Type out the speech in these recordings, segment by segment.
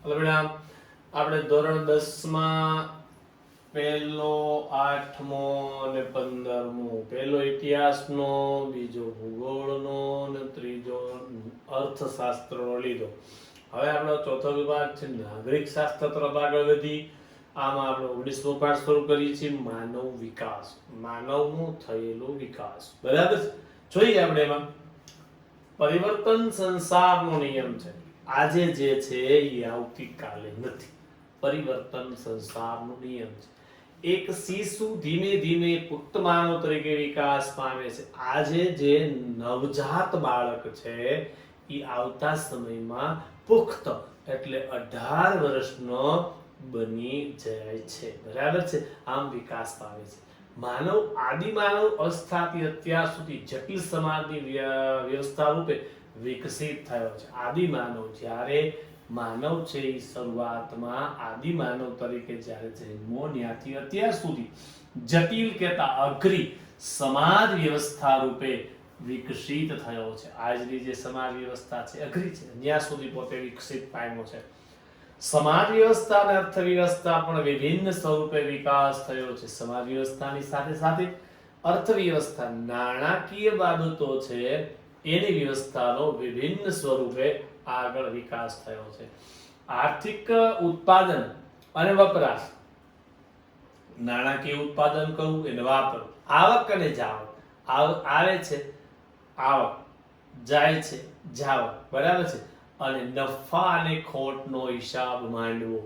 બેટા આપણે ધોરણ 10 માં પહેલો 8મો અને 15મો પહેલો ઇતિહાસનો, બીજો ભૂગોળનો અને ત્રીજો અર્થશાસ્ત્રનો લીધો. હવે આપણો ચોથો વિભાગ છે નાગરિક શાસ્ત્ર તરફ આગળ વધી. આમાં આપણે 19મો પાઠ શરૂ કરીએ છીએ માનવ વિકાસ, માનવનો થયેલો વિકાસ. બરાબર છે. જોઈએ આપણે એમાં પરિવર્તન સંસારનો નિયમ છે. આજે જે છે એ આવતીકાલે નથી. પરિવર્તન સંસારનો નિયમ છે. એક શિશુ ધીમે ધીમે પુખ્ત માનવ તરીકે વિકાસ પામે છે. આજે જે નવજાત બાળક છે એ આવતા સમયમાં પુખ્ત એટલે 18 વર્ષનો બની જાય છે. બરાબર છે. આમ વિકાસ પામે છે. માનવ આદિમાનવ અવસ્થાથી અત્યાર સુધી જટિલ સમાજની વ્યવસ્થા રૂપે વિકસિત થયો છે. આદિમાનવ જ્યારે માનવ છે એ શરૂઆતમાં આદિમાનવ તરીકે જ્યારે જન્મો ત્યાંથી અત્યાર સુધી જટિલ કહેતા અઘરી સમાજ વ્યવસ્થા રૂપે વિકસિત થયો છે. આજની જે સમાજ વ્યવસ્થા છે અઘરી છે, ત્યાં સુધી પોતે વિકસિત પામ્યો છે. સમાજ વ્યવસ્થા અને અર્થવ્યવસ્થા પણ વિભિન્ન સ્વરૂપે વિકાસ થયો છે. સમાજ વ્યવસ્થાની સાથે સાથે અર્થવ્યવસ્થા નાણાકીય બાબતો છે એની વ્યવસ્થાનો વિભિન્ન સ્વરૂપે આગળ વિકાસ થયો છે. આર્થિક ઉત્પાદન અને વપરાશ, નાણાકીય ઉત્પાદન કરવું એને વાપરવું, આવક અને જાવક, આવે છે આવક, જાય છે જાવક. બરાબર છે. અને નફા અને ખોટનો હિસાબ માંડવો,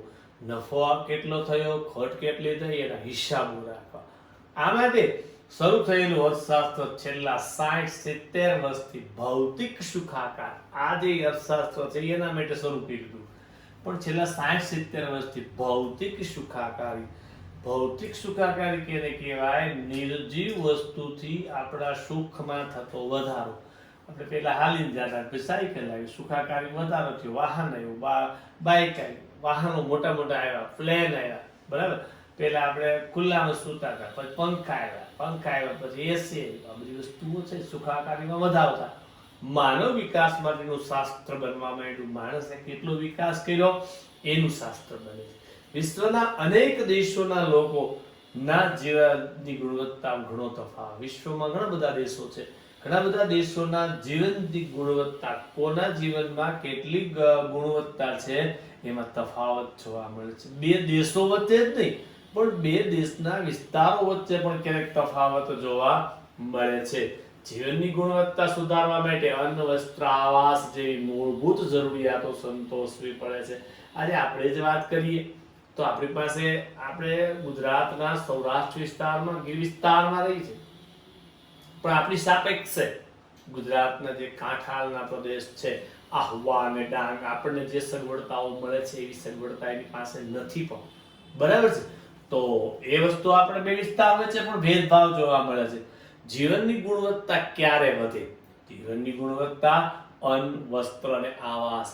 નફો કેટલો થયો, ખોટ કેટલી થઈ એના હિસાબો રાખવા. આ માટે શરૂ થયેલું અર્થશાસ્ત્ર છેલ્લા 60-70 વર્ષથી ભૌતિક સુખાકાર, આ જે અર્થશાસ્ત્ર છે એના માટે શરૂ કર્યું, પણ છેલ્લા 60-70 વર્ષથી ભૌતિક સુખાકારી, ભૌતિક સુખાકારી કેને કહેવાય? નિર્જીવ વસ્તુથી આપણા સુખમાં થતો વધારો. આપણે પેલા હાલીને જતા, પછી સાયકલ આવી, સુખાકારી વધારો થયો, વાહન આવ્યું, બાઇક આવી, વાહનો મોટા મોટા આવ્યા, પ્લેન આવ્યા. બરાબર. પેલા આપણે ખુલ્લામાં સૂતા હતા, પછી પંખા આવ્યા, પછી એસી આવ્યું. આ બધી વસ્તુઓ છે સુખાકારીમાં વધારો થાય. માનવ વિકાસ માટેનું શાસ્ત્ર બનવા માંડ્યું. માણસે કેટલો વિકાસ કર્યો એનું શાસ્ત્ર બને છે. વિશ્વના અનેક દેશોના લોકોના જીવનની ગુણવત્તા ઘણો તફાવત. વિશ્વમાં ઘણા બધા દેશો છે, ઘણા બધા દેશોના જીવનની ગુણવત્તા, કોના જીવનમાં કેટલી ગુણવત્તા છે એમાં તફાવત જોવા મળે છે. બે દેશો વચ્ચે જ નહીં, પણ બે દેશના વિસ્તારો વચ્ચે પણ ક્યારેક તફાવત જોવા મળે છે. જીવનની ગુણવત્તા સુધારવા માટે અન્ન, વસ્ત્ર, આવાસ જેવી મૂળભૂત જરૂરિયાતો સંતોષવી પડે છે. આજે આપણે જ વાત કરીએ તો આપણી પાસે, આપણે ગુજરાતના સૌરાષ્ટ્ર વિસ્તારમાં, ગીર વિસ્તારમાં રહી છે, પણ આપણી સાપેક્ષે ગુજરાતના જે કાંઠાળના પ્રદેશ છે, આહવા અને ડાંગ, આપણને જે સગવડતાઓ મળે છે એવી સગવડતા એની પાસે નથી પણ. બરાબર છે. તો એ વસ્તુ આપણે બે વિસ્તાર વચ્ચે પણ ભેદભાવ જોવા મળે છે. જીવનની ગુણવત્તા ક્યારે વધે? જીવનની ગુણવત્તા અન્ન, વસ્ત્ર અને આવાસ.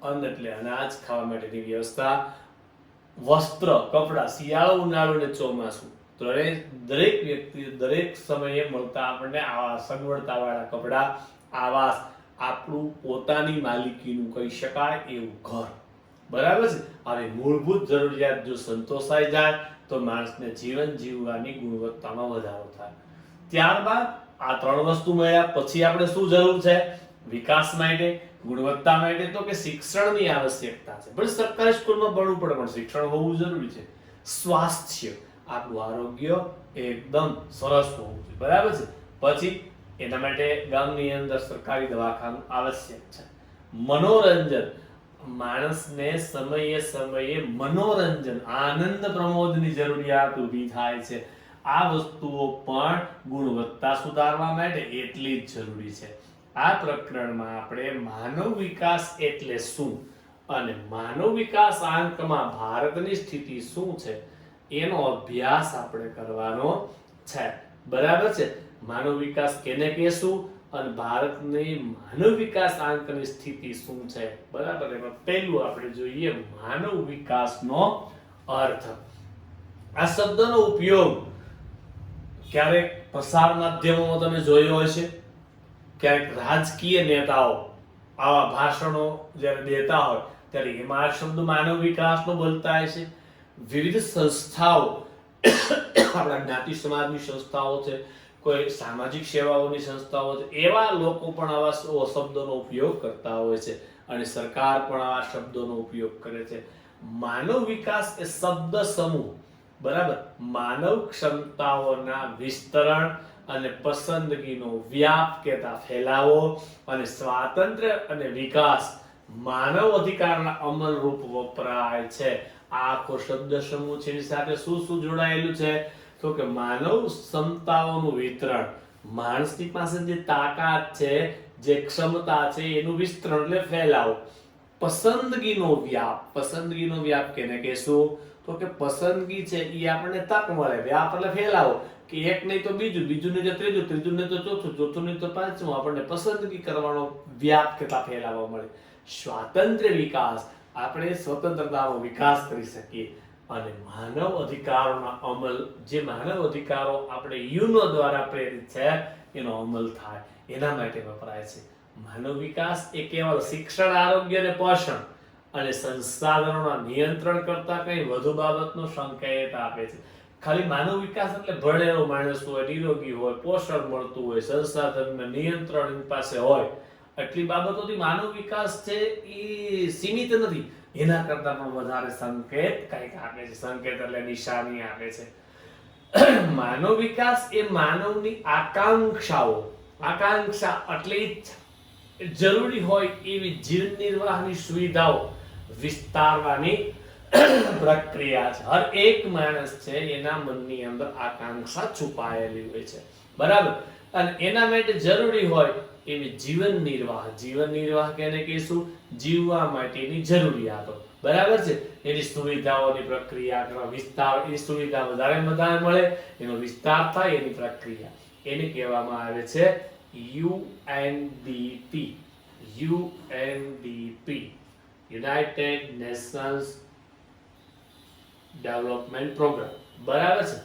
અન્ન એટલે અનાજ, ખાવા માટેની વ્યવસ્થા, વસ્ત્ર, કપડા, શિયાળો, ઉનાળો અને ચોમાસું, દરેક વ્યક્તિ દરેક સમયે મળતા આપણને આવા સગવડતા વાળા કપડા, આવાસ, આપણું પોતાની માલિકીનું કહી શકાય એવું ઘર. બરાબર છે. આવી મૂળભૂત જરૂરિયાત જો સંતોષાઈ જાય તો માણસને જીવન જીવવાની ગુણવત્તામાં વધારો થાય. ત્યારબાદ આ ત્રણ વસ્તુ મળ્યા પછી આપણે શું જરૂર છે વિકાસ માટે, ગુણવત્તા માટે? તો કે શિક્ષણની આવશ્યકતા છે. ભલે સરકારી સ્કૂલમાં ભણવું પડે પણ શિક્ષણ હોવું જરૂરી છે. સ્વાસ્થ્ય, આપણું આરોગ્ય એકદમ સરસ હોવું જોઈએ. બરાબર છે. પછી એના માટે ગામની અંદર સરકારી દવાખાનું આવશ્યક છે. મનોરંજન, માણસને સમયે સમયે મનોરંજન, આનંદ પ્રમોદની જરૂરિયાત ઊભી થાય છે. આ વસ્તુઓ પણ ગુણવત્તા સુધારવા માટે એટલી જ જરૂરી છે. આ પ્રકરણમાં આપણે માનવ વિકાસ એટલે શું અને માનવ વિકાસ આંકમાં ભારતની સ્થિતિ શું છે એનો અભ્યાસ આપણે કરવાનો છે. બરાબર છે. માનવ વિકાસ કેને કહેશું અને ભારતની માનવ વિકાસ આંકની સ્થિતિ શું છે? બરાબર. એમાં પહેલું આપણે જોઈએ માનવ વિકાસનો અર્થ. આ શબ્દનો ઉપયોગ ક્યારેક પ્રસાર માધ્યમોમાં તમે જોયો હશે, ક્યારેક રાજકીય નેતાઓ આવા ભાષણો જ્યારે દેતા હોય ત્યારે એમાં આ શબ્દ માનવ વિકાસનો બોલતા હોય છે. વિવિધ સંસ્થાઓ, આપણા જ્ઞાતિ સમાજની સંસ્થાઓ છે, કોઈ સામાજિક સેવાઓની સંસ્થાઓ છે, એવા લોકો પણ આવા શબ્દોનો ઉપયોગ કરતા હોય છે અને સરકાર પણ આવા શબ્દોનો ઉપયોગ કરે છે. માનવ વિકાસ એ શબ્દ સમૂહ, બરાબર, માનવ ક્ષમતાઓના વિસ્તરણ અને પસંદગીનો વ્યાપ કેતા ફેલાવો અને સ્વાતંત્ર્ય અને વિકાસ માનવ અધિકારના અમલ રૂપ વપરાય છે. આ આખો શબ્દ સમૂહ છે એની સાથે શું જોડાયેલું છે? તો કે માનવ ક્ષમતાઓનું વિતરણ, માણસની પાસે જે તાકાત છે, જે ક્ષમતા છે એનું વિસ્તરણ એટલે ફેલાવો. પસંદગીનો વ્યાપ કેને કહેશું? તો કે પસંદગી છે એ આપણને તક મળે, વ્યાપ એટલે ફેલાવો, કે એક નહીં તો બીજું, બીજું નહીં તો ત્રીજું, ત્રીજું નહીં તો ચોથું, ચોથું નહીં તો પાંચમું, આપણને પસંદગી કરવાનો વ્યાપ કેટલા ફેલાવવા મળે. સ્વાતંત્ર્ય વિકાસ, આપણે સ્વતંત્રતાનો વિકાસ કરી શકીએ અને માનવ અધિકારોના અમલ, જે માનવ અધિકારો આપણે યુનો દ્વારા પ્રેરિત છે એનો અમલ થાય, એના માટે વપરાય છે. માનવ વિકાસ એ કેવળ શિક્ષણ, આરોગ્ય અને પોષણ અને સંસાધનોના નિયંત્રણ કરતા કંઈ વધુ બાબતનો સંકેત આપે છે. ખાલી માનવ વિકાસ એટલે ભણેલો માણસ હોય, નિરોગી હોય, પોષણ મળતું હોય, સંસાધનના નિયંત્રણ એની પાસે હોય, એટલી બાબતોથી માનવ વિકાસ છે એ સીમિત નથી. એના કરતા પણ વધારે સંકેત કંઈક આપે છે. સંકેત એટલે નિશાની આપે છે. માનવ વિકાસ એ માનવની આકાંક્ષા એટલે જરૂરી હોય એવી જીવન નિર્વાહની સુવિધાઓ વિસ્તારવાની પ્રક્રિયા છે. હર એક માણસ છે એના મનની અંદર આકાંક્ષા છુપાયેલી હોય છે, બરાબર, અને એના માટે જરૂરી હોય એવી જીવન નિર્વાહ કેને કહીશું? જીવવા માટેની જરૂરિયાતો, બરાબર છે, એની સુવિધાઓની પ્રક્રિયા કરવા, વિસ્તાર, એની સુવિધા વધારે મળે, એનો વિસ્તાર થાય, એની પ્રક્રિયા, એને કહેવામાં આવે છે UNDP, United Nations Development Programme, બરાબર છે.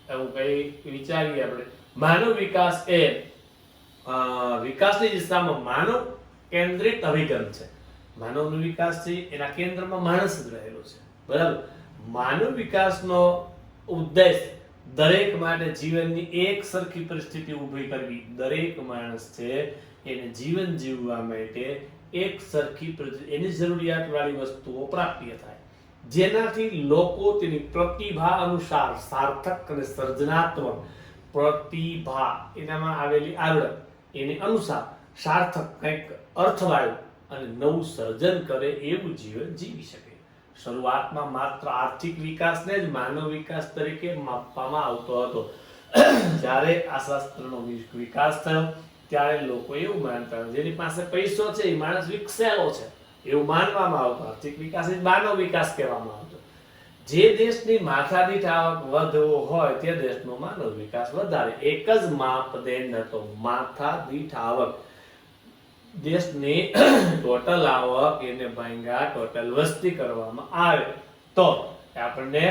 એવું કઈ વિચારીએ આપણે. માનવ વિકાસ એ વિકાસની દિશામાં માનવ કેન્દ્રિત અભિગમ છે. માનવનો વિકાસ છે એના કેન્દ્રમાં માણસ જ રહેલો છે, બરાબર. માનવ વિકાસનો ઉદ્દેશ દરેક માટે જીવનની એક સરખી પરિસ્થિતિ ઊભી કરવી. દરેક માણસ છે એને જીવન જીવવા માટે એક સરખી એની જરૂરિયાત વાળી વસ્તુઓ પ્રાપ્ય થાય, જેનાથી લોકો તેની પ્રતિભા અનુસાર સાર્થક અને સર્જનાત્મક પ્રતિભા, એનામાં આવેલી આવડત, એની અનુસાર સાર્થક, કંઈક અર્થવાળું અને નવું સર્જન કરે એવું જીવન જીવી શકે. શરૂઆતમાં માત્ર આર્થિક વિકાસને જ માનવ વિકાસ તરીકે માપવામાં આવતો હતો. જ્યારે આ શાસ્ત્રનો વિકાસ થયો ત્યારે લોકો એવું માનતા જેની પાસે પૈસો છે એ માણસ વિકસેલો છે એવું માનવામાં આવતું. આર્થિક વિકાસ એ માનવ વિકાસ કહેવામાં આવતો. જે દેશની માથાદીઠ આવક વધુ હોય તે દેશનો માનવ વિકાસ વધારે. એક જ માપદંડ હતો, માથાદીઠ આવક. દેશની ટોટલ આવક એને ભાંગ્યા ટોટલ વસ્તી કરવામાં આવે તો આપણને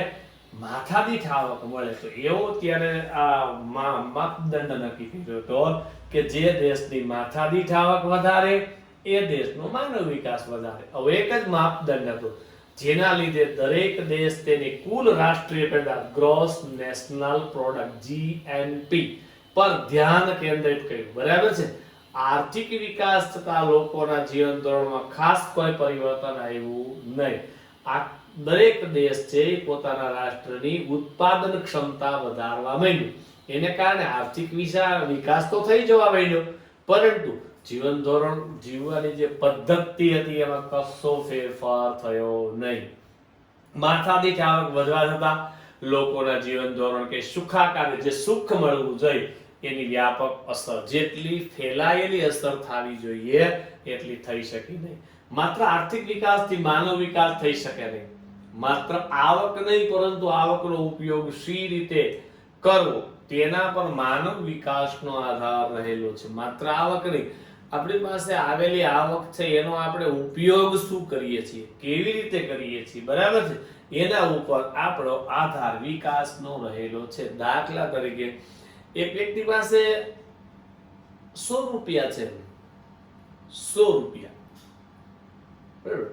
માથાદીઠ આવક મળે. તો એવો ત્યારે આ માપદંડ નક્કી કર્યો હતો કે જે દેશની માથાદીઠ આવક વધારે એ દેશનો માનવ વિકાસ વધારે. હવે એક જ માપદંડ હતો જેના લીધે દરેક દેશ તેની કુલ રાષ્ટ્રીય પેદાશ ગ્રોસ નેશનલ પ્રોડક્ટ GNP પર ધ્યાન કેન્દ્રિત કર્યું, બરાબર છે. આર્થિક વિકાસ થતા લોકોના જીવન ધોરણમાં ખાસ કોઈ પરિવર્તન આવ્યું નહીં. આ દરેક દેશ છે પોતાના રાષ્ટ્રની ઉત્પાદન ક્ષમતા વધારવા માંડ્યું. એને કારણે આર્થિક વિકાસ તો થઈ જવા માંડ્યો, પરંતુ જીવન ધોરણ, જીવવાની જે પદ્ધતિ હતી એમાં કશો ફેરફાર થયો નહીં. માથાદીઠ આવક વધવા છતાં લોકોના જીવન ધોરણ કે સુખાકારી, જે સુખ મળવું જોઈએ એની વ્યાપક અસર, જેટલી ફેલાયેલી અસર થવી જોઈએ એટલી થઈ શકી નહીં. માત્ર આર્થિક વિકાસથી માનવ વિકાસ થઈ શકે નહીં. માત્ર આવક નહીં, પરંતુ આવકનો ઉપયોગ સી રીતે કરવો તેના પર માનવ વિકાસનો આધાર રહેલો છે. માત્ર આવક નહીં, આપણી પાસે આવેલી આવક છે એનો આપણે ઉપયોગ શું કરીએ છીએ, કેવી રીતે કરીએ છીએ, બરાબર છે, એના ઉપર આપણો આધાર વિકાસનો રહેલો છે. દાખલા તરીકે એક વ્યક્તિ પાસે 100 રૂપિયા છે, 100 રૂપિયા, બરાબર,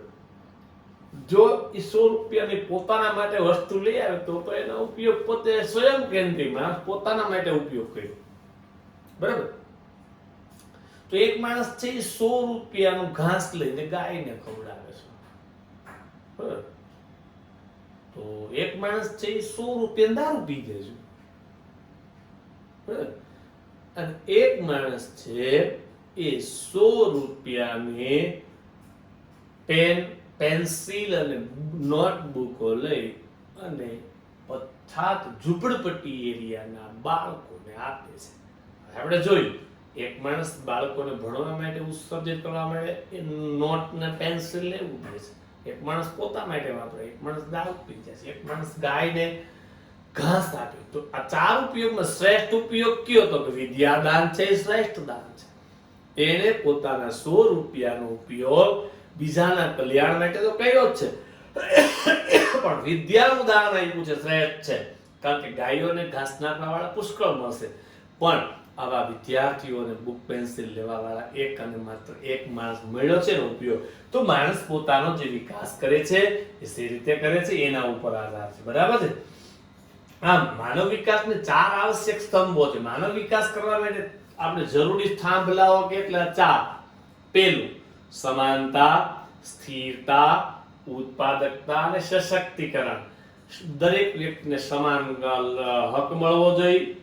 જો એ 100 રૂપિયાની પોતાના માટે વસ્તુ લઈ આવે તો એનો ઉપયોગ પોતે સ્વયં કેન્દ્રી માણસ પોતાના માટે ઉપયોગ કર્યો, બરાબર. તો એક માણસ છે એ 100 રૂપિયાનું ઘાસ લઈને ગાયને ખવડાવે છે, બરાબર. તો એક માણસ છે એ 100 રૂપિયા દારૂ પી જાય છે, બરાબર. અને એક માણસ છે એ 100 રૂપિયાની પેન્સિલ અને નોટબુકો લઈ અને પછાત ઝૂંપડપટ્ટી એરિયાના બાળકોને આપે છે. આપણે જોયું એક માણસ બાળકોને ભણવા માટે ઉત્સર્જિત કરવા માટે એ નોટ ને પેન્સિલ લેવું પડે છે, એક માણસ પોતા માટે વાપરે, એક માણસ દારૂ પી જાય છે, એક માણસ ગાયને ઘાસ આપે. તો આ 4 ઉપયોગમાં શ્રેષ્ઠ ઉપયોગ કયો? તો કે વિદ્યાદાન છે એ શ્રેષ્ઠ દાન છે. એને પોતાના 100 રૂપિયાનો ઉપયોગ બીજાના કલ્યાણ માટે તો કર્યો જ છે, પણ વિદ્યાનું દાન આપ્યું છે શ્રેષ્ઠ છે, કારણ કે ગાયોને ઘાસ નાખવા વાળા પુષ્કળ મળશે, પણ આવા વિદ્યાર્થીઓને બુક પેન્સિલ લેવા વાળા એક અને માત્ર એક માણસ મળ્યો છે એનો ઉપયોગ. તો માણસ પોતાનો જે વિકાસ કરે છે એ સી રીતે કરે છે એના ઉપર આધાર છે, બરાબર છે. આમ માનવ વિકાસને 4 આવશ્યક સ્તંભો છે. માનવ વિકાસ કરવા માટે આપણે જરૂરી થાંભલાઓ કેટલા? 4. પહેલું સમાનતા, સ્થિરતા, ઉત્પાદકતા અને સશક્તિકરણ. દરેક વ્યક્તિને સમાન હક મળવો જોઈએ,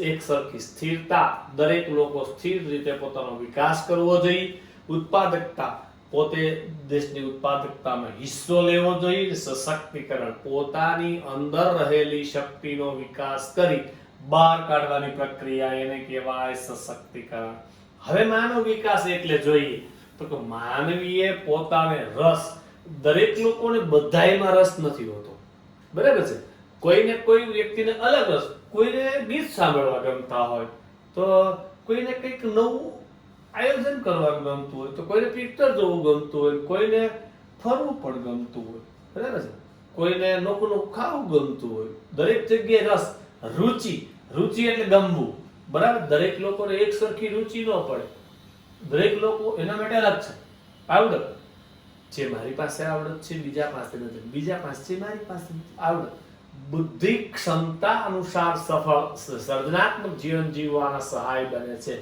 એક સરખી સ્થિરતા, દરેક લોકો સ્થિર રીતે પોતાનો વિકાસ કરવો જોઈએ, ઉત્પાદકતા, પોતે દેશની ઉત્પાદકતામાં હિસ્સો લેવો જોઈએ, સશક્તિકરણ, પોતાની અંદર રહેલી શક્તિનો વિકાસ કરી બહાર કાઢવાની પ્રક્રિયા, એને કહેવાય સશક્તિકરણ. હવે માનવ વિકાસ એટલે જોઈએ તો કે માનવીએ પોતાને રસ, દરેક લોકોને બધાયમાં રસ નથી હોતો, બરાબર છે. કોઈને કોઈ વ્યક્તિને અલગ રસ, કોઈને ગીત સાંભળવા ગમતા હોય તો કોઈને કંઈક નવું આયોજન કરવાનું ગમતું હોય, તો કોઈને પિક્ચર જોવું ગમતું હોય, કોઈને ફરવું પણ ગમતું હોય, બરાબર છે. કોઈને નોખું નોખું ખાવું ગમતું હોય. દરેક જગ્યાએ રસ, રુચિ, રુચિ એટલે ગમવું, બરાબર. દરેક લોકોને એક સરખી રુચિ ન પડે, દરેક લોકો એના માટે અલગ છે. આવડત જે મારી પાસે આવડત છે બીજા પાસે નથી, બીજા પાસે છે મારી પાસે આવડત. બુદ્ધિ ક્ષમતા અનુસાર સફળ સર્જનાત્મક જીવન જીવવાના સહાય બને છે.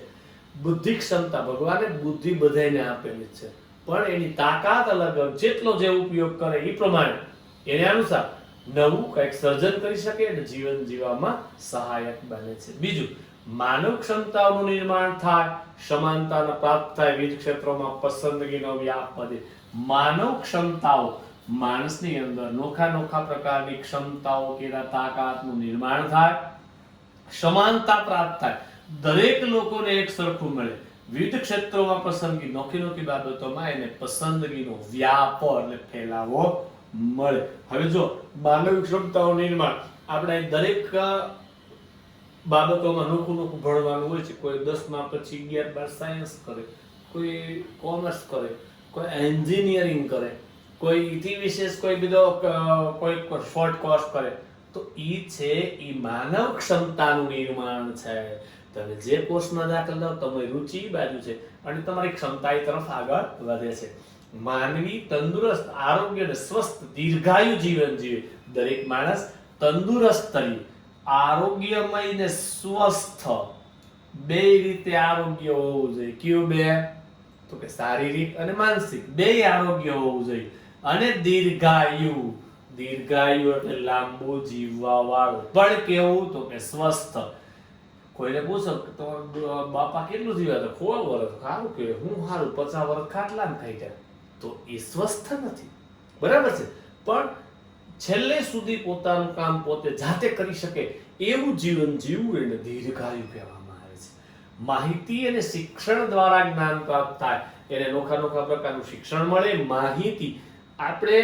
બુદ્ધિ ક્ષમતા ભગવાને બુદ્ધિ બધાને આપેલી છે, પણ એની તાકાત અલગ, જેટલો જે ઉપયોગ કરે એ પ્રમાણે એને અનુસાર નવું કંઈક સર્જન કરી શકે અને જીવન જીવવામાં સહાયક બને છે. બીજું, માનવ ક્ષમતાઓનું નિર્માણ થાય, સમાનતા પ્રાપ્ત થાય, વિવિધ ક્ષેત્રોમાં પસંદગીનો વ્યાપ વધે. માનવ ક્ષમતાઓ, માણસની અંદર નોખા નોખા પ્રકારની ક્ષમતાઓ કે તાકાતનું નિર્માણ થાય, સમાનતા પ્રાપ્ત થાય, દરેક લોકોને એક સરખું મળે, વિવિધ ક્ષેત્રોમાં પસંદગી, નોખી નોખી બાબતોમાં એને પસંદગીનો વ્યાપ એટલે ફેલાવો મળે. હવે જો માનવ ક્ષમતાઓનું નિર્માણ, આપણે દરેક બાબતોમાં નોખું નોખું ભણવાનું હોય છે. કોઈ 10મા પછી 11-12 સાયન્સ કરે, કોઈ કોમર્સ કરે, કોઈ એન્જિનિયરિંગ કરે, કોઈ ઇતિ વિશેષ કોઈ બીજો કોઈ શોર્ટ કોર્સ કરે. તો ઈ છે ઈ માનવ ક્ષમતાનું નિર્માણ છે. તમે જે કોર્સમાં દાખલ થાવ તમારી રુચિ બાજુ છે અને તમારી ક્ષમતા એ તરફ આગળ વધે છે. માનવી તંદુરસ્ત, આરોગ્ય અને સ્વસ્થ દીર્ઘાયુ જીવન જીવે. દરેક માણસ તંદુરસ્ત રહે, આરોગ્યમય ને સ્વસ્થ બે રીતે આરોગ્ય હોવું જોઈએ. કયું બે? તો કે શારીરિક અને માનસિક બે આરોગ્ય હોવું જોઈએ. અને દીર્ઘાયુ, દીર્ઘાયુ એટલે લાંબુ જીવવા વાળું. પણ કેવું? તો કે સ્વસ્થ. કોઈને પૂછો કે તમારા બાપા કેટલું જીવ્યા? તો 100 વર્ષ. સારું કે હું સારું 50 વર્ષ ખાટલામાં ખાઈ જાય. તો એ સ્વસ્થ નથી, બરાબર છે. પણ છેલ્લે સુધી પોતાનું કામ પોતે જાતે કરી શકે એવું જીવન જીવવું એને દીર્ઘાયુ કહેવામાં આવે છે. માહિતી અને શિક્ષણ દ્વારા જ્ઞાન પ્રાપ્ત થાય, એને નોખા નોખા પ્રકારનું શિક્ષણ મળે. માહિતી આપણે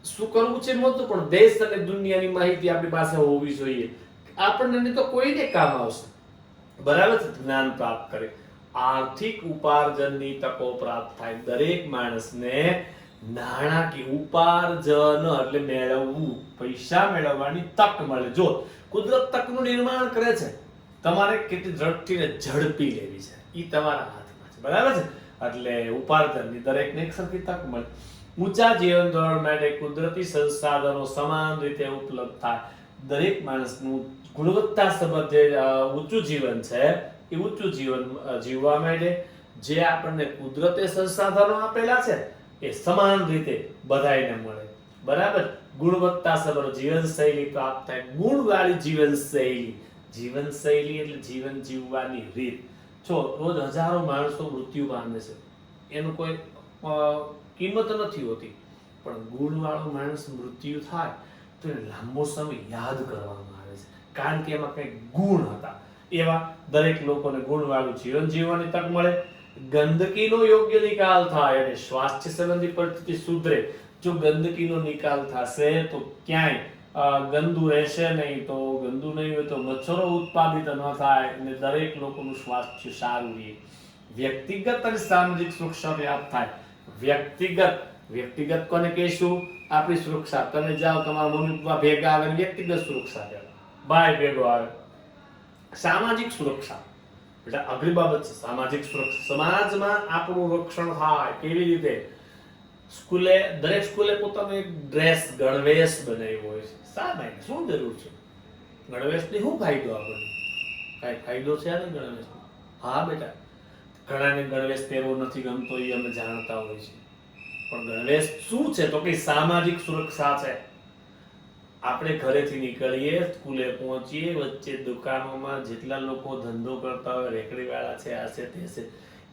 શું કરવું છે નહોતું, પણ દેશ અને દુનિયાની માહિતી આપણી પાસે હોવી જોઈએ. આપણને તો કોઈને કામ આવશે, બરાબર છે. જ્ઞાન પ્રાપ્ત કરે, આર્થિક ઉપાર્જનની તકો પ્રાપ્ત થાય. દરેક માણસને નાણાકીય ઉપાર્જન એટલે મેળવવું, પૈસા મેળવવાની તક મળે. જો કુદરત તકનું નિર્માણ કરે છે, તમારે કેટલી ઝડપથી ઝડપી લેવી છે એ તમારા હાથમાં છે, બરાબર છે. એટલે ઉપાર્જનની દરેકને એક સરખી તક મળે. ઊંચા જીવન ધોરણ માટે કુદરતી સંસાધનો સમાન રીતે ઉપલબ્ધ થાય. દરેક માણસનું ગુણવત્તાસભર જે ઊંચું જીવન છે એ ઊંચું જીવન જીવવા માટે જે આપણને કુદરતી સંસાધનો આપેલા છે એ સમાન રીતે બધાયને મળે. બરાબર. ગુણવત્તાસભર જીવનશૈલી પ્રાપ્ત થાય. ગુણવાળી જીવનશૈલી. જીવનશૈલી એટલે જીવન જીવવાની રીત. જો રોજ હજારો માણસો મૃત્યુ પામે છે, એનું કોઈ કિંમત નથી હોતી, પણ ગુણવાળો માણસ મૃત્યુ થાય તો એને લાંબો સમય યાદ કરવામાં આવે છે, કારણ કે એમાં કંઈક ગુણ હતા. એવા દરેક લોકોને ગુણવાળું જીવન જીવવાની તક મળે. ગંદકીનો યોગ્ય નિકાલ થાય અને સ્વાસ્થ્ય સંબંધી પરિસ્થિતિ સુધરે. જો ગંદકીનો નિકાલ થશે તો ક્યાંય ગંદુ રહેશે નહીં, તો ગંદુ નહીં હોય તો મચ્છરો ઉત્પાદિત ન થાય અને દરેક લોકોનું સ્વાસ્થ્ય સારું રહે. વ્યક્તિગત અને સામાજિક સુરક્ષા વ્યાપ્ત થાય. વ્યક્તિગત કોને કહીશું? આપણી સુરક્ષા. તમે જાઓ, તમારા મમ્મી પપ્પા ભેગા આવે, વ્યક્તિગત સુરક્ષા કહેવાય. ભાઈ ભેગો આવે. સામાજિક સુરક્ષા એટલે અઘરી બાબત છે. સામાજિક સુરક્ષા, સમાજમાં આપણું રક્ષણ થાય. કેવી રીતે? દરેક સ્કૂલે પોતાનો એક ડ્રેસ ગણવેશ બનાવ્યો હોય છે. શા માટે? શું જરૂર છે ગણવેશની? શું ફાયદો આપણને? કઈ ફાયદો છે ને ગણવેશનો? હા બેટા, ઘણાને ગણવેશ પહેરવો નથી ગમતો, એ અમે જાણતા હોય છે, પણ ગણવેશ શું છે? તો કે સામાજિક સુરક્ષા છે. આપણે ઘરેથી નીકળીએ, સ્કૂલે પહોંચીએ, વચ્ચે દુકાનોમાં જેટલા લોકો ધંધો કરતા હોય, રેકડીવાળા છે, આ છે, તે છે,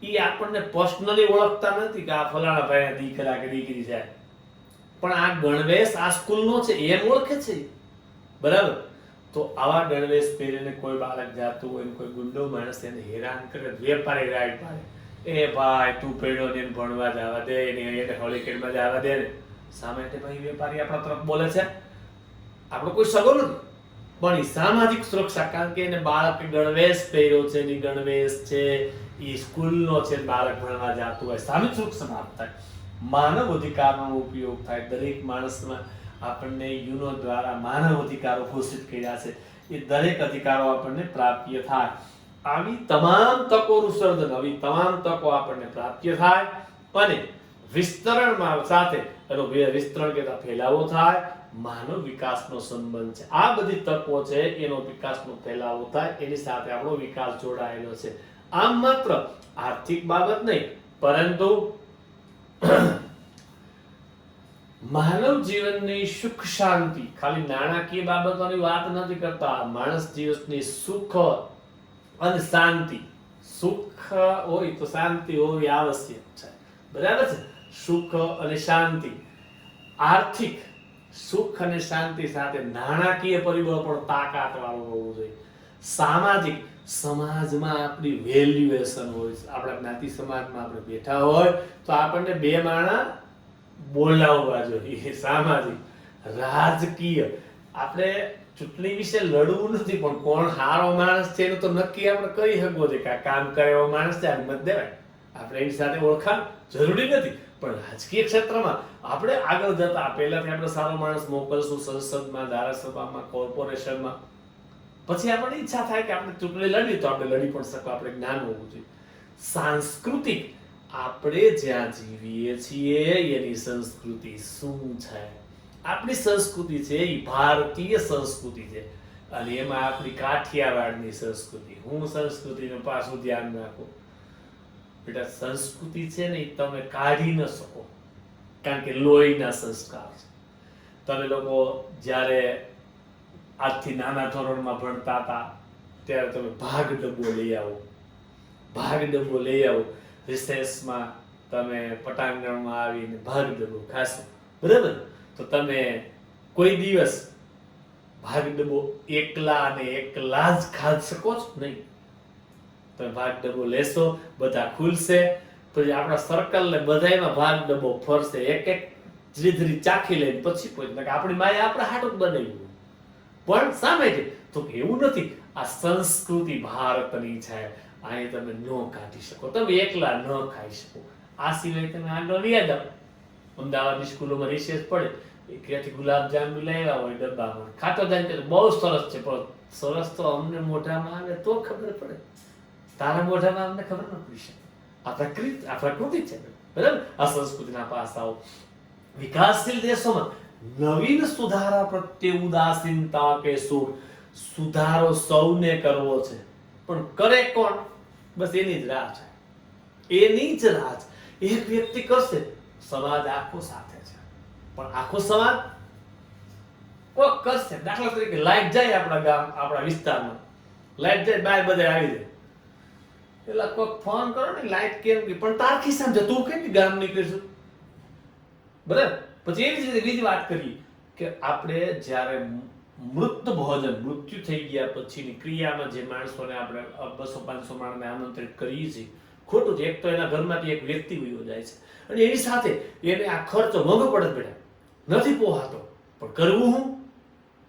એ આપણને પર્સનલી ઓળખતા નથી કે આ ફલાણા ભાઈના દીકરા કે દીકરી છે, પણ આ ગણવેશ આ સ્કૂલનો છે એમ ઓળખે છે. બરાબર. તો આવા ગણવેશ પહેરીને કોઈ બાળક જાતું હોય, કોઈ ગુંડો માણસ એને હેરાન કરે, વેપારી રાઈડ પાડે, એ ભાઈ તું પેડો ને ભણવા જવા દે ને, એને હોલિકેડમાં જવા દે ને. શા માટે ભાઈ વેપારી આપણા તરફ બોલે છે? આપણો કોઈ સગો નથી, પણ એ સામાજિક સુરક્ષા, કારણ કે એને બાળક ગણવેશ પહેર્યો છે, એની ગણવેશ છે, એ સ્કૂલનો છે, બાળક ભણવા જતું હોય, સામાજિક સુરક્ષા પ્રાપ્ત થાય. માનવ અધિકારનો ઉપયોગ થાય. દરેક માણસમાં આપણને યુનો દ્વારા માનવ અધિકારો ઘોષિત કર્યા છે, એ દરેક અધિકારો આપણને પ્રાપ્ય થાય. આવી તમામ તકોનું સર્જન, આવી તમામ તકો આપણને પ્રાપ્ય થાય અને વિસ્તરણમાં સાથે એનો વિસ્તરણ કરતા ફેલાવો થાય. માનવ વિકાસનો સંબંધ છે. આ બધી તકો છે, એનો વિકાસનો ફેલાવો થાય, એની સાથે આપણો વિકાસ જોડાયેલો છે. આમ માત્ર આર્થિક બાબત નહીં, પરંતુ માનવ જીવનની સુખ શાંતિ, ખાલી નાણાકીય બાબતોની વાત નથી કરતા. માણસ જીવનની સુખ અને શાંતિ, સુખ હોય તો શાંતિ હોવી આવશ્યક છે. બરાબર છે? સુખ અને શાંતિ, આર્થિક સુખ અને શાંતિ સાથે નાણાકીય પરિબળ પણ તાકાત વાળું હોવું જોઈએ. સામાજિક, સમાજમાં આપણી વેલ્યુએશન હોય. આપણા જ્ઞાતિ સમાજમાં આપણે બેઠા હોય તો આપણને બે માણા બોલાવવા જોઈએ. સામાજિક. રાજકીય, આપણે ચૂંટણી વિશે લડવું નથી, પણ કોણ સારો માણસ છે એનું તો નક્કી આપણે કરી શકવો છે કે આ કામ કરે એવો માણસ છે, મત દેવાય. આપણે એની સાથે ઓળખાણ જરૂરી નથી, પણ રાજકીય ક્ષેત્રમાં આપણે આગળ જતા પહેલાથી આપણે સારો માણસ મોકલશું સંસદમાં, ધારાસભામાં, કોર્પોરેશનમાં. પછી આપણને ઈચ્છા થાય કે આપણે ચૂંટણી લડી તો આપણે લડી પણ શકવા, આપણે જ્ઞાન હોવું જોઈએ. સાંસ્કૃતિક, આપણે જ્યાં જીવીએ છીએ એની સંસ્કૃતિ શું છે? આપણી સંસ્કૃતિ છે એ ભારતીય સંસ્કૃતિ છે, અને એમાં આપણી કાઠિયાવાડની સંસ્કૃતિ. હું સંસ્કૃતિનું પાછું ધ્યાન રાખો બેટા. સંસ્કૃતિ છે ને એ તમે કાઢી ન શકો, કારણ કે લોહીના સંસ્કાર છે. તમે લોકો જ્યારે આજથી નાના ધોરણમાં ભણતા હતા ત્યારે તમે ભાગ ડબ્બો લઈ આવો, ભાગ ડબ્બો લઈ આવો. રિસેસમાં તમે પટાંગણમાં આવીને ભાગ ડબ્બો ખાશો, બરાબર? તો તમે કોઈ દિવસ ભાગ ડબ્બો એકલા જ ખાઈ શકો છો નહીં. તમે ભાગ ડબ્બો લેશો, બધા ખુલશે, પછી આપણા સર્કલ ને બધાયમાં ભાગ ડબ્બો ફરશે, એક એક ધીરે ચાખી લઈને પછી કોઈ આપણી માએ આપણા હાટું બનાવ્યું. પણ સામે છે તો એવું નથી. આ સંસ્કૃતિ ભારતની છે, અહીં તમે ન કાઢી શકો, તમે એકલા ન ખાઈ શકો. આ સિવાય તમે આગળ વ્યા જાઓ, અમદાવાદની સ્કૂલોમાં રિસેસ પડે, ક્યાંથી ગુલાબજાંબુ લાવ્યા હોય ડબ્બામાં, ખાતો જાય કે બહુ સરસ છે, પણ સરસ તો અમને મોઢામાં આવે તો ખબર પડે, તારા મોઢામાં અમને ખબર ન પડી શકે. આ પ્રકૃતિ છે, બરાબર? આ સંસ્કૃતિના પાસાઓ. વિકાસશીલ દેશોમાં નવીન સુધારા પ્રત્યે ઉદાસીનતા કે સુધારો સૌને કરવો છે, પણ કરે કોણ? બસ એની જ રાહ છે, એની જ રાહ છે. એક વ્યક્તિ કરશે, સમાજ આખો સાથે છે, પણ આખો સમાજ કોક કરશે. દાખલા તરીકે લાઈટ જાય આપણા ગામ, આપણા વિસ્તારમાં લાઈટ જાય, બહાર બધા આવી જાય, એટલે કોક ફોન કરો ને, લાઈટ કેમ ગઈ? પણ તાર ખિસ્સામાં છે, તું કેમ ગામ નીકળીશું? બરાબર. પછી એવી જ રીતે બીજી વાત કરી કે આપણે જ્યારે મૃત ભોજન, મૃત્યુ થઈ ગયા પછીની ક્રિયામાં જે માણસોને આપણે 200-500 માણસને આમંત્રિત કરીએ છીએ, ખોટું છે. એક તો એના ઘરમાંથી એક વ્યક્તિ વયો જાય છે, અને એની સાથે એને આ ખર્ચો મોંઘો પડે, બેટા નથી પોહાતો, પણ કરવું હું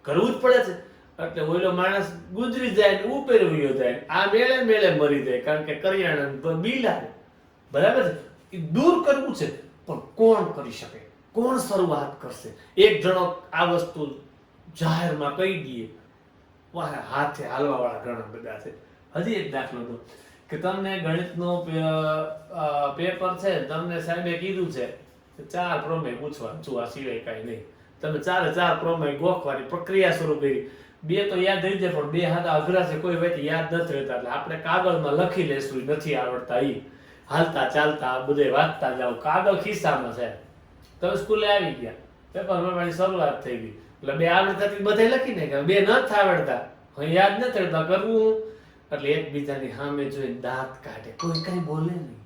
કરવું જ પડે છે. એટલે ઓલો માણસ ગુજરી જાય ને ઉપર વયો જાય, આ મેળે મેળે મરી જાય, કારણ કે કરિયાણા બિલ આવે. બરાબર છે. એ દૂર કરવું છે, પણ કોણ કરી શકે? કોણ શરૂઆત કરશે? એક જણો આ વસ્તુ જાહેરમાં કહી દઈએ, હાથે હાલવા વાળા ઘણા બધા છે. હજી એક દાખલો દો કે તમને ગણિતનો પેપર છે, તમને સાહેબે કીધું છે કે 4 પ્રમેય પૂછવાનું છું, આ સિવાય કાંઈ નહીં. તમે 4 પ્રમેય ગોખવાની પ્રક્રિયા શરૂ કરી. 2 તો યાદ રહી જાય, પણ 2 હાથા અઘરા છે, કોઈ વ્યક્તિ યાદ નથી રહેતા, એટલે આપણે કાગળમાં લખી લેશું. નથી આવડતા ઈ હાલતા ચાલતા બધે વાંચતા જાઓ, કાગળ ખિસ્સામાં છે. તમે સ્કૂલે આવી ગયા, પેપર ભરવાની શરૂઆત થઈ ગઈ, એટલે 2 આવડતા બધે લખી નાખ્યા, 2 નથી આવડતા, હવે યાદ નથી રહેતા, કરવું? એટલે એકબીજાની સામે જોઈને દાંત કાઢે, કોઈ કઈ બોલે નહીં,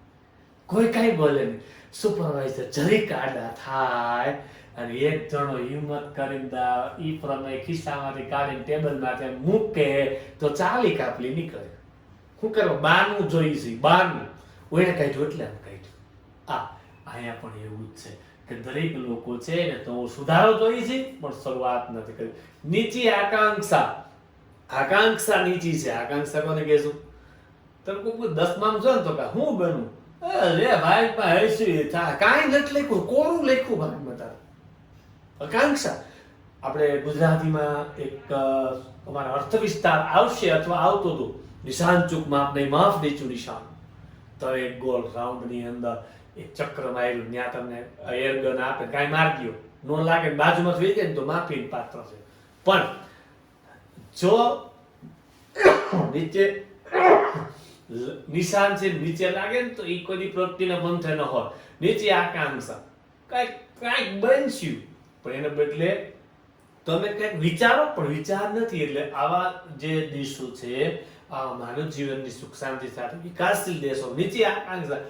કોઈ કઈ બોલે નહીં. સુપરવાઇઝર જરીક આડા થાય અને એક જણો હિંમત કરીને ઈ પ્રમેય ખિસ્સામાંથી કાઢીને ટેબલ માથે મૂકે તો ચાલી કાપલી નીકળે. શું કરવા? બારનું જોઈ છે, બારનું ઓને કાઢ્યું એટલે આમ કાઢ્યું. અહીંયા પણ એવું જ છે કે દરેક લોકો છે ને તો સુધારો જોઈએ છે, પણ શરૂઆત નથી કરી. નીચી આકાંક્ષા નીચી છે. આકાંક્ષા કોને કહેશું? તમે કોઈ 10માં છો ને તો કા હું બનું, અરે ભાઈ પણ હસી થાય, કાંઈ નથી લખ્યું, કોરું લખ્યું ભાગમાં તારે. આકાંક્ષા આપણે ગુજરાતીમાં એક અમારા અર્થ વિસ્તાર આવશે અથવા આવતો હતો, નિશાન ચૂક માપ નહીં, માફ નીચું નિશાન. તો એક ગોળ રાઉન્ડની અંદર એક ચક્ર માર્યું, ત્યાં તમને એર ગન આપે, કાંઈ માર દો, નો લાગે, બાજુમાં થઈ જાય ને તો માફીનું પાત્ર છે. પણ જો નીચે નિશાન છે, નીચે લાગે ને તો એ કોઈ પ્રવૃત્તિને પંથે ન હોય. નીચે આકાંક્ષા, કાંઈક બનશું, પણ એને બદલે તમે કંઈક વિચારો, પણ વિચાર નથી. એટલે આવા જે દેશો છે, આ માનવ જીવનની સુખ શાંતિ સાથે વિકાસશીલ દેશો નીચે આકાંક્ષા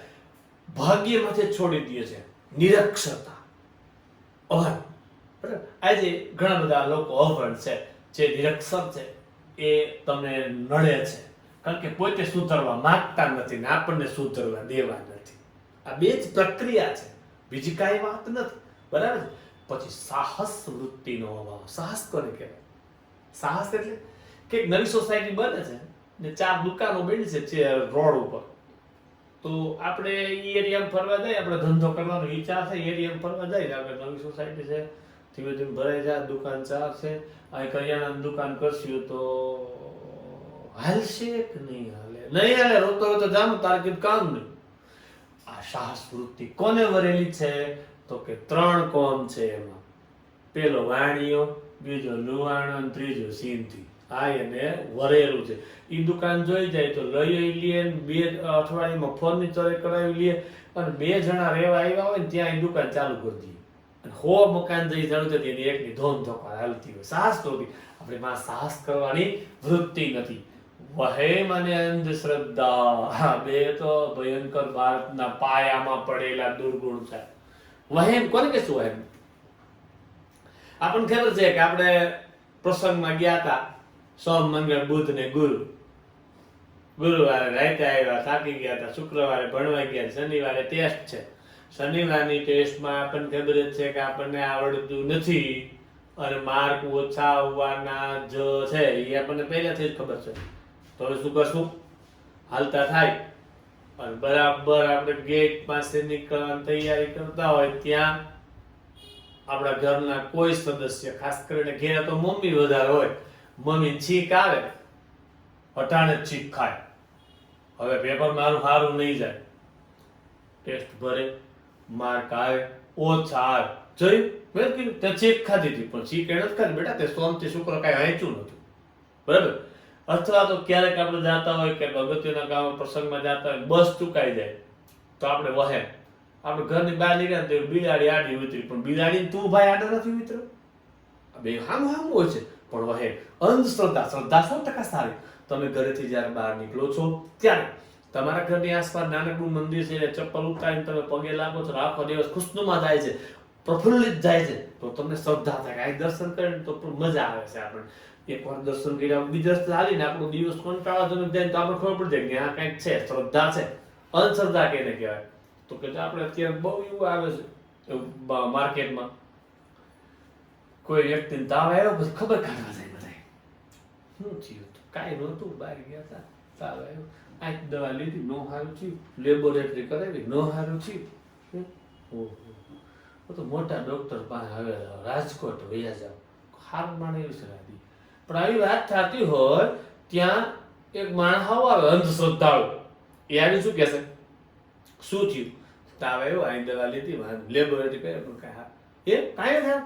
ભાગ્યમાંથી છોડી દે છે, નિરક્ષરતા, અભણ. બરાબર. આજે ઘણા બધા લોકો અભણ છે, જે નિરક્ષર છે, એ તમને નડે છે, કારણ કે પોતે સુધરવા માંગતા નથી ને આપણને સુધરવા દેવા નથી. આ 2 જ પ્રક્રિયા છે, બીજી કાંઈ વાત નથી. બરાબર. પછી સાહસ વૃત્તિનો અભાવ. સાહસ કોને કહેવાય? સાહસ એટલે કે એક નવી સોસાયટી બને છે ને 4 દુકાનો બની છે રોડ ઉપર, તો આપણે એ એરિયામાં ફરવા જાય, આપણે ધંધો કરવાનો ઈચ્છા છે, એરિયામાં ફરવા જાય, આપણે નવી સોસાયટી છે, ધીમે ધીમે ભરાઈ જાય, દુકાન 4 છે, અહીં કરિયાણાની દુકાન કરશું તો હાલશે કે નહીં હાલે? નહીં હાલે, રોતો રોતો જામ, તારે કીધું કામ નહીં. આ સાહસ વૃત્તિ કોને વરેલી છે? તો કે 3 કોમ છે એમાં. પેલો વાણિયો, બીજો લુહાણો, ત્રીજો સિંધી. આ એને વરેલું છે. ઈ દુકાન જોઈ જાય તો લઈ લે, 2 અઠવાડિયામાં ફર્નિચર કરાવી લે, અને 2 જણા રહેવા આવ્યા હોય ને ત્યાં એ દુકાન ચાલુ કરી દઈએ, અને 100 મકાન જઈ ચાલુ થતી એની એકની ધોમ ધોકા હાલતી હોય. સાહસ તો આપણે માં સાહસ કરવાની વૃત્તિ નથી. વહેમ અને અંધશ્રદ્ધા, આ 2 તો ભયંકર ભારતના પાયામાં પડેલા દુર્ગુણ છે. વહેમ કોને કહેશું? વહેમ આપણને ખબર છે કે આપણે પ્રસંગમાં ગયા હતા, સોમ મંગળ બુધ ને ગુરુવારે રાતે આવ્યા, થાકી ગયા હતા, શુક્રવારે ભણવા ગયા, શનિવારે ટેસ્ટ છે. શનિવારની ટેસ્ટમાં આપણને ખબર જ છે કે આપણને આવડતું નથી અને માર્ક ઓછા આવવાના જ છે, એ આપણને પહેલાથી જ ખબર છે. તો હવે શું કરશું? હાલતા થાય અને બરાબર આપણે ગેટ પાસે નીકળવાની તૈયારી કરતા હોય ત્યાં આપણા ઘરના કોઈ સદસ્ય, ખાસ કરીને ઘેર તો મમ્મી વધારે હોય, મમ્મી છીક આવે, અટાણે છીક ખાય. હવે પેપર મારું સારું નહીં જાય, ટેસ્ટ ભરે, માર્ક આવે, ઓછા જોયું મેં કીધું તે ચીક ખાધી હતી પણ ચીક એને જ ખાધી બેટા તે સોમથી શુક્ર કાંઈ વાંચ્યું નતું બરાબર અથવા તો ક્યારેક આપણે જાતા હોય કે અગત્યના કામ પ્રસંગમાં જાતા હોય બસ ચૂકાઈ જાય તો આપણે વહે આપણે ઘરની બહાર નીકળ્યા તો બિલાડી આડી ઉતરી પણ બિલાડી તું ભાઈ આડો નથી ઉતરો બે હામ હોય છે પણ વહે અંધશ્રદ્ધા શ્રદ્ધા 100% સારી તમે ઘરેથી જ્યારે બહાર નીકળો છો ત્યારે તમારા ઘરની આસપાસ નાનકડું મંદિર છે એટલે ચપ્પલ ઉતારીને તમે પગે લાગો છો આખો દિવસ ખુશનુમા જાય છે પ્રફુલ્લિત જાય છે તો તમને શ્રદ્ધા થાય આ દર્શન કરીને તો મજા આવે છે આપણે એકવાર દર્શન કર્યા બીજા રસ્તે હાલીને આપણો દિવસ કંટાળાજનક જાય તો આપણે ખબર પડી જાય કે આ કંઈક છે શ્રદ્ધા છે અંધશ્રદ્ધા કેને કહેવાય તો કે આપણે અત્યારે બહુ એવું આવે છે માર્કેટમાં કોઈ વ્યક્તિને તાવ આવ્યો પછી ખબર કાઢવા જાય બધા શું થયું કાંઈ નહોતું બહાર ગયા હતા તાવ આવ્યો આંખ દવા લીધી નો સારું થયું લેબોરેટરી કરાવી નો સારું થયું ઓહો તો મોટા ડોક્ટર પાસે હવે રાજકોટ વૈયા જાવ હાર માણે એવી સલાહ દી પણ આવી વાત થતી હોય ત્યાં એક માણસ આવે અંધશ્રદ્ધાળુ એ આવી શું કહેશે શું થયું તાવ આવ્યો અહીં દવા લીધી લેબોરેટરી કરે પણ કાંઈ એ કાંઈ થાય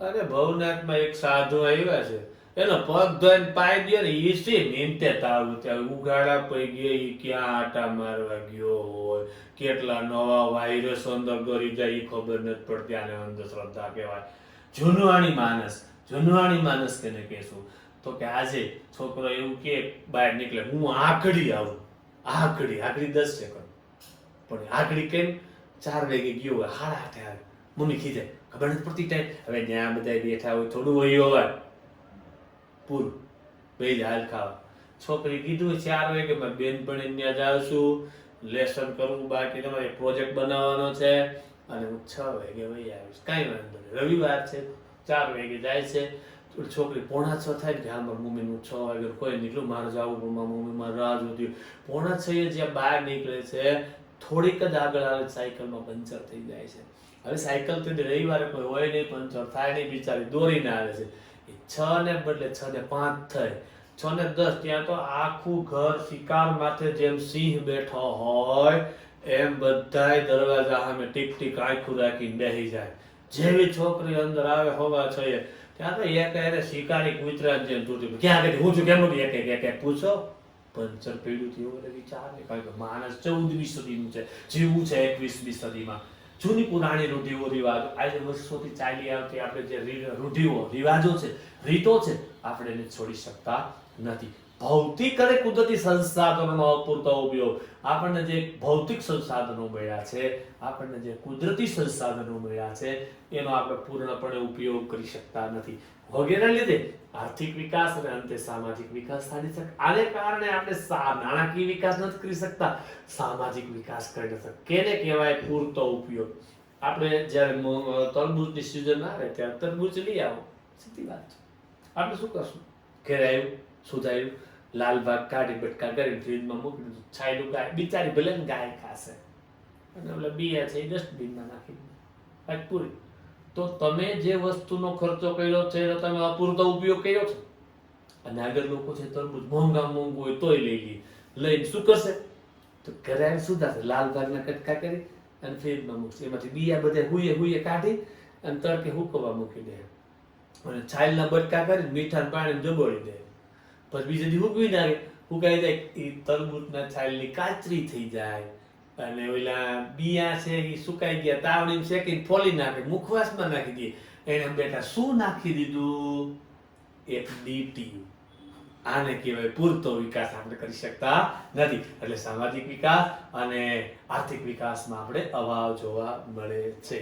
અરે ભવનાથમાં એક સાધુ આવ્યા છે એનો પગ ધોઈને પાઈ દે ને એ છે મિનિટે તાવ ત્યાં ઉગાડા પડી ગયા એ ક્યાં આટા મારવા ગયો હોય કેટલા નવા વાયરસ અંદર ગરી જાય એ ખબર નથી પડતી આને અંધશ્રદ્ધા કહેવાય જુનવાણી માણસ કેને કહેશું તો કે આજે છોકરો એવું કે બહાર નીકળે હું આકડી આવું આકડી 10 સેકન્ડ પણ આકડી કેમ 4 વાગે ગયો હોય 8:30 આવે મમ્મી ખીજાય ખબર નથી પડતી ટાઈમ હવે ત્યાં બધા બેઠા હોય થોડું હોય હોય પૂરું બે જ હાલ ખાવા છોકરી કીધું 4 વાગે મારી બેનપણી ત્યાં જાઉં છું લેસન કરવું બાકી તમારે પ્રોજેક્ટ બનાવવાનો છે અને હું 6 વાગે વહી આવીશ કાંઈ વાંધો નહીં રવિવાર છે 4 વાગે જાય છે છોકરી 5:45 થાય કે હા મારી મમ્મીનું 6 વાગે કોઈ નીકળ્યું મારે જવું મમ્મી મારે રાહ જોતી 5:45 જ્યાં બહાર નીકળે છે થોડીક જ આગળ આવે સાયકલમાં પંચર થઈ જાય છે હવે સાયકલ તો રવિવારે કોઈ હોય નહીં પંચર થાય નહીં બિચારી દોરીને આવે છે 6 ને બદલે 6 ને 5 થાય 6 ને 10 ત્યાં તો આખું ઘર શિકાર માથે જેમ સિંહ બેઠો હોય એમ બધાય દરવાજા સામે ટીક ટીક આંખું રાખીને બેસી જાય જેવી છોકરી અંદર આવે હોવા છે ત્યાં તો એક એને શિકારી કૂતરા જેમ તૂટી ક્યાં ગઈ હું છું કેમ એક પૂછો પંચર પડ્યું થયું એટલે વિચાર ને કારણ કે માણસ 14મી સદીનું છે જીવવું છે 21મી સદીમાં જૂની પુરાણી રૂઢિઓ રિવાજો આજે વર્ષોથી ચાલી આવતી આપણે જે રૂઢિઓ રિવાજો છે રીતો છે આપણે એને છોડી શકતા નથી ભૌતિક અને કુદરતી સંસાધનોનો અપૂરતો ઉપયોગ આપણને જે ભૌતિક સંસાધનો મળ્યા છે આપણને જે કુદરતી સંસાધનો મળ્યા છે એનો આપણે પૂર્ણપણે ઉપયોગ કરી શકતા નથી વગેરે લીધે આર્થિક વિકાસ અને અંતે સામાજિક વિકાસ સાધી શકે આને કારણે આપણે નાણાકીય વિકાસ નથી કરી શકતા સામાજિક વિકાસ કરી શકતા કેને કહેવાય પૂરતો ઉપયોગ આપણે જ્યારે તરબૂચની સિઝન આવે ત્યારે તરબૂચ લઈ આવો સીધી વાત છે આપણે શું કરશું ઘરે આવ્યું સુધાર્યું લાલ ભાગ કાઢી બટકા કરી ફ્રીજમાં મૂકી દીધું છાયલું ગાય બિચારી ભલે ને ગાય ખાશે અને ઓલા બિયા છે એ ડસ્ટબિનમાં નાખી દીધું પૂરી તો તમે જે વસ્તુનો ખર્ચો કર્યો છે એનો તમે અપૂરતો ઉપયોગ કર્યો છે અને આગળ લોકો છે તરબૂચ મોંઘું હોય તોય લઈને શું કરશે તો ઘરે આવી સુધારશે લાલ ભાગના કટકા કરી અને ફ્રીજમાં મૂકશે એમાંથી બિયા બધા હુએ કાઢી અને તડકે હુકવવા મૂકી દે અને છાલના બટકા કરી મીઠા પાણી જબોળી દે પછી બીજે દી હુકવી નાખે હુકાઈ જાય એ તરબૂચના છાલની કાચરી થઈ જાય અને ઓલા બિયા છે એ સુકાઈ ગયા તાવડીમાં શેકીને ફોલી નાખે મુખવાસમાં નાખી દે એને બેટા શું નાખી દીધું એક ડીટી આને કહેવાય પૂરતો વિકાસ આપણે કરી શકતા નથી એટલે સામાજિક વિકાસ અને આર્થિક વિકાસમાં આપણે અભાવ જોવા મળે છે